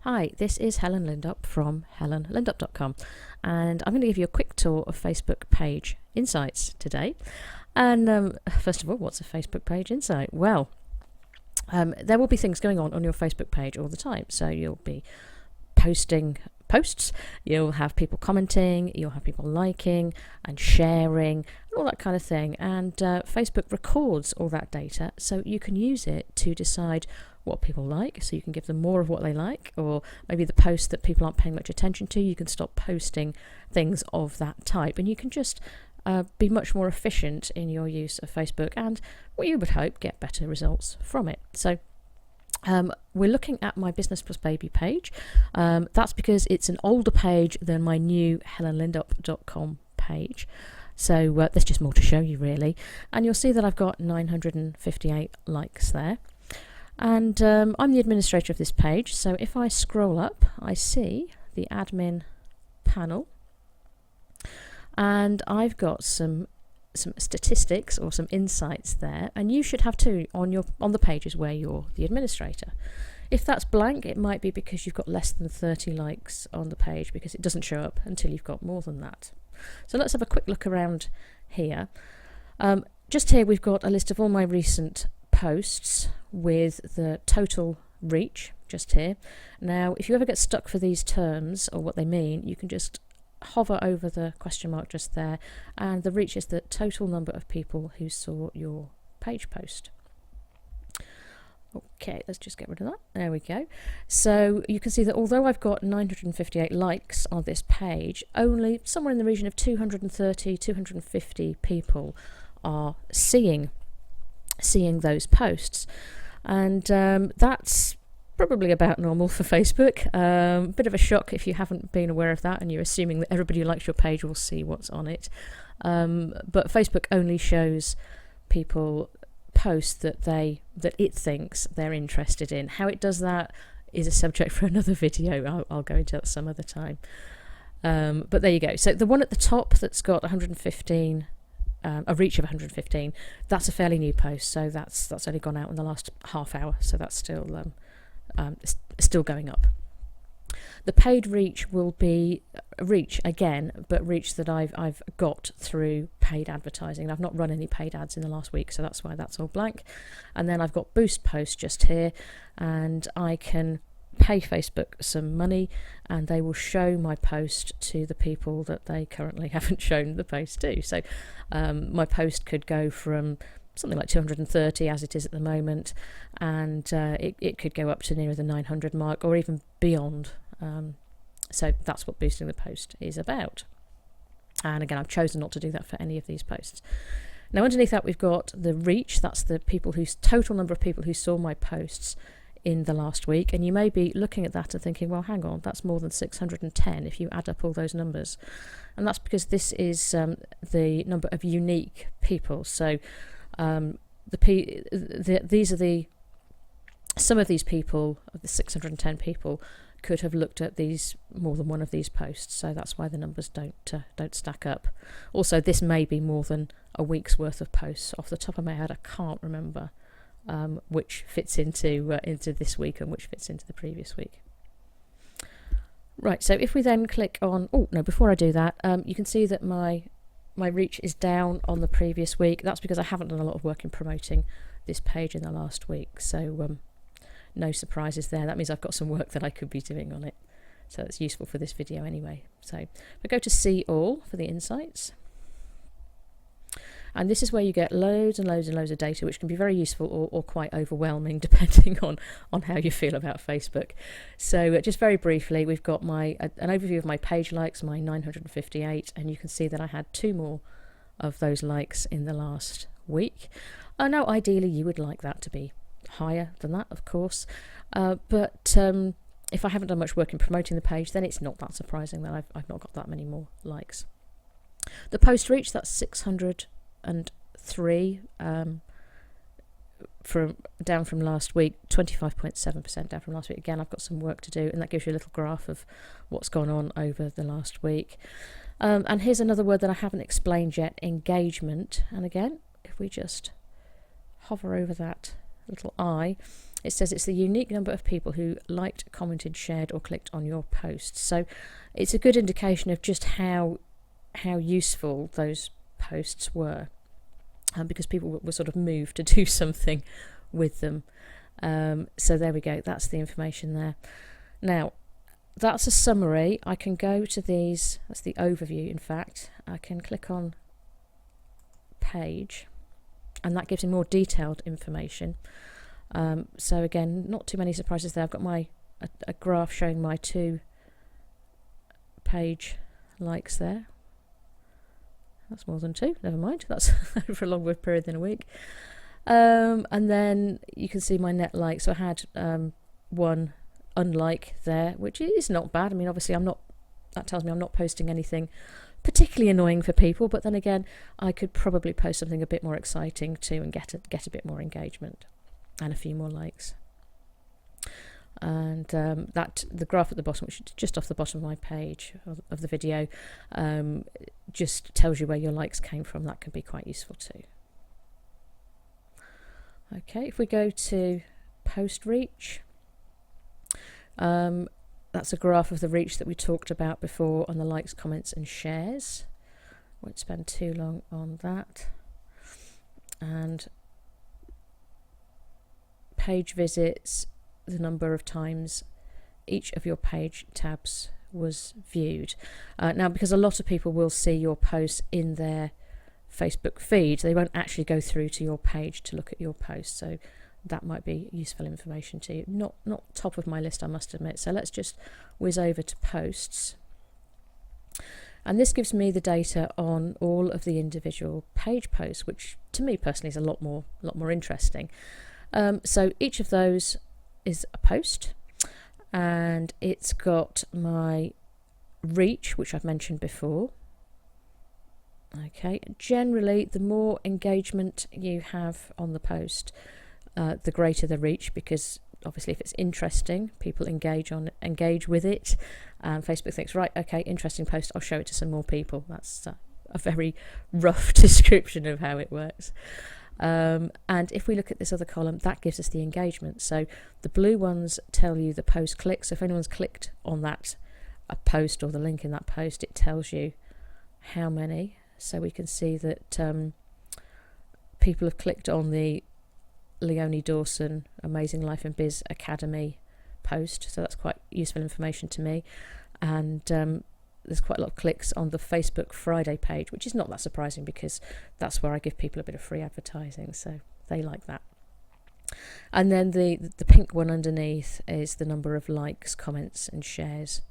Hi, this is Helen Lindop from helenlindop.com, and I'm going to give you a quick tour of Facebook page insights today. And first of all, what's a Facebook page insight? Well, there will be things going on your Facebook page all the time. So you'll be posting posts, you'll have people commenting, you'll have people liking and sharing, and all that kind of thing. And Facebook records all that data, so you can use it to decide what people like, so you can give them more of what they like, or maybe the posts that people aren't paying much attention to, you can stop posting things of that type, and you can just be much more efficient in your use of Facebook, and what you would hope, get better results from it. So we're looking at my Business Plus Baby page. That's because it's an older page than my new helenlindop.com page. So there's just more to show you, really. And you'll see that I've got 958 likes there. And I'm the administrator of this page. So if I scroll up, I see the admin panel. And I've got some statistics or some insights there, and you should have too on the pages where you're the administrator. If that's blank, it might be because you've got less than 30 likes on the page, because it doesn't show up until you've got more than that. So let's have a quick look around here. Just here we've got a list of all my recent posts with the total reach just here. Now if you ever get stuck for these terms or what they mean, you can just hover over the question mark just there, and the reach is the total number of people who saw your page post. Okay, let's just get rid of that. There we go. So you can see that although I've got 958 likes on this page, only somewhere in the region of 230, 250 people are seeing those posts, and that's probably about normal for Facebook. Bit of a shock if you haven't been aware of that and you're assuming that everybody who likes your page will see what's on it. But Facebook only shows people posts that it thinks they're interested in. How it does that is a subject for another video. I'll go into that some other time. But there you go. So the one at the top that's got 115, a reach of 115, that's a fairly new post. So that's only gone out in the last half hour. So that's still going up. The paid reach will be reach again, but reach that I've got through paid advertising. I've not run any paid ads in the last week, so that's why that's all blank. And then I've got boost posts just here, and I can pay Facebook some money and they will show my post to the people that they currently haven't shown the post to. So my post could go from something like 230 as it is at the moment, and it could go up to near the 900 mark or even beyond. So that's what boosting the post is about. And again, I've chosen not to do that for any of these posts. Now underneath that we've got the reach. That's the total number of people who saw my posts in the last week, and you may be looking at that and thinking, well, hang on, that's more than 610 if you add up all those numbers. And that's because this is the number of unique people. So these are some of these people, of the 610 people, could have looked at more than one of these posts, so that's why the numbers don't stack up. Also, this may be more than a week's worth of posts. Off the top of my head, I can't remember which fits into this week and which fits into the previous week. Right, so if we then click on, before I do that, you can see that my reach is down on the previous week. That's because I haven't done a lot of work in promoting this page in the last week, so no surprises there. That means I've got some work that I could be doing on it, so it's useful for this video anyway. So we go to see all for the insights, and this is where you get loads and loads and loads of data, which can be very useful or quite overwhelming depending on how you feel about Facebook. So just very briefly, we've got an overview of my page likes, my 958, and you can see that I had 2 more of those likes in the last week. Now ideally you would like that to be higher than that, of course, but if I haven't done much work in promoting the page, then it's not that surprising that I've not got that many more likes. The post reach, that's 603, down from last week, 25.7% down from last week. Again, I've got some work to do, and that gives you a little graph of what's gone on over the last week. And here's another word that I haven't explained yet, engagement. And again, if we just hover over that little eye, it says it's the unique number of people who liked, commented, shared or clicked on your post. So it's a good indication of just how useful those posts were, because people were sort of moved to do something with them. So there we go, that's the information there. Now that's a summary. I can go to these, that's the overview in fact. I can click on page and that gives me more detailed information. So again, not too many surprises there. I've got a graph showing my 2 page likes there. That's more than 2, never mind, that's over a longer period than a week. And then you can see my net likes. So I had 1 unlike there, which is not bad. I mean, obviously that tells me I'm not posting anything particularly annoying for people, but then again, I could probably post something a bit more exciting too and get a bit more engagement and a few more likes. And that the graph at the bottom, which is just off the bottom of my page of the video, just tells you where your likes came from. That can be quite useful too. Okay, if we go to post reach, that's a graph of the reach that we talked about before on the likes, comments and shares. Won't spend too long on that. And page visits, the number of times each of your page tabs was viewed. Now, because a lot of people will see your posts in their Facebook feed, they won't actually go through to your page to look at your post. So that might be useful information to you. Not top of my list, I must admit. So let's just whiz over to posts. And this gives me the data on all of the individual page posts, which to me personally is a lot more interesting. So each of those is a post, and it's got my reach, which I've mentioned before. Okay, generally the more engagement you have on the post, the greater the reach, because obviously if it's interesting, people engage with it. Facebook thinks, right, okay, interesting post, I'll show it to some more people. That's a very rough description of how it works. And if we look at this other column, that gives us the engagement. So the blue ones tell you the post clicks. So if anyone's clicked on that a post or the link in that post, it tells you how many. So we can see that people have clicked on the Leonie Dawson Amazing Life and Biz Academy post, so that's quite useful information to me. And there's quite a lot of clicks on the Facebook Friday page, which is not that surprising because that's where I give people a bit of free advertising, so they like that. And then the pink one underneath is the number of likes, comments and shares.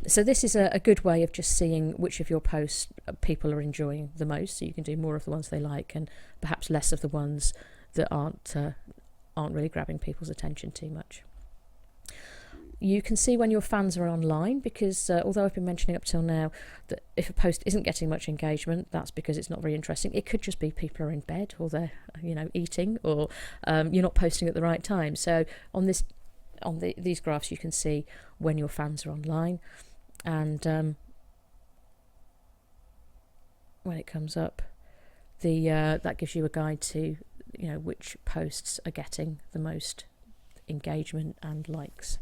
So this is a good way of just seeing which of your posts people are enjoying the most, so you can do more of the ones they like and perhaps less of the ones that aren't really grabbing people's attention too much. You can see when your fans are online, because although I've been mentioning up till now that if a post isn't getting much engagement, that's because it's not very interesting. It could just be people are in bed or they're eating, or you're not posting at the right time. So on these graphs you can see when your fans are online, and when it comes up, that gives you a guide to which posts are getting the most engagement and likes.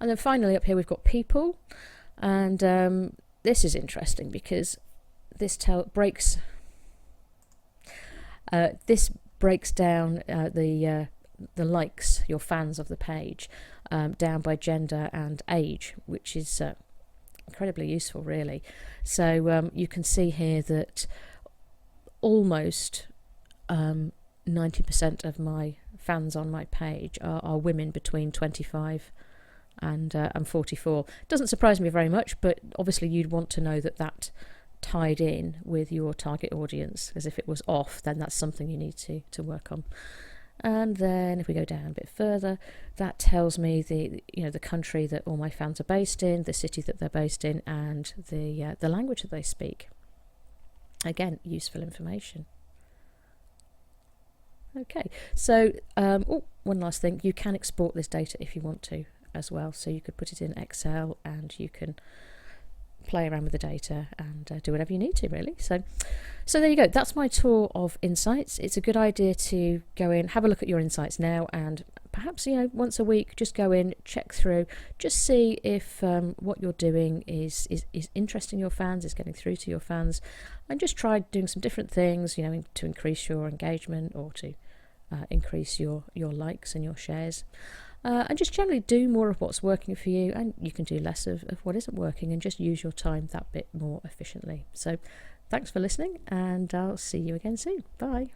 And then finally up here we've got people, and this is interesting because this breaks down the likes, your fans of the page, down by gender and age, which is incredibly useful really. So you can see here that almost 90% of my fans on my page are women between 25 and 44. Doesn't surprise me very much, but obviously you'd want to know that tied in with your target audience, because if it was off, then that's something you need to work on. And then if we go down a bit further, that tells me the country that all my fans are based in, the city that they're based in, and the language that they speak. Again, useful information. Okay, so one last thing, you can export this data if you want to as well. So you could put it in Excel and you can play around with the data and do whatever you need to, really. So there you go. That's my tour of Insights. It's a good idea to go in, have a look at your Insights now, and perhaps, once a week, just go in, check through, just see if what you're doing is interesting your fans, is getting through to your fans, and just try doing some different things, to increase your engagement or to increase your likes and your shares. And just generally do more of what's working for you, and you can do less of what isn't working, and just use your time that bit more efficiently. So thanks for listening, and I'll see you again soon. Bye.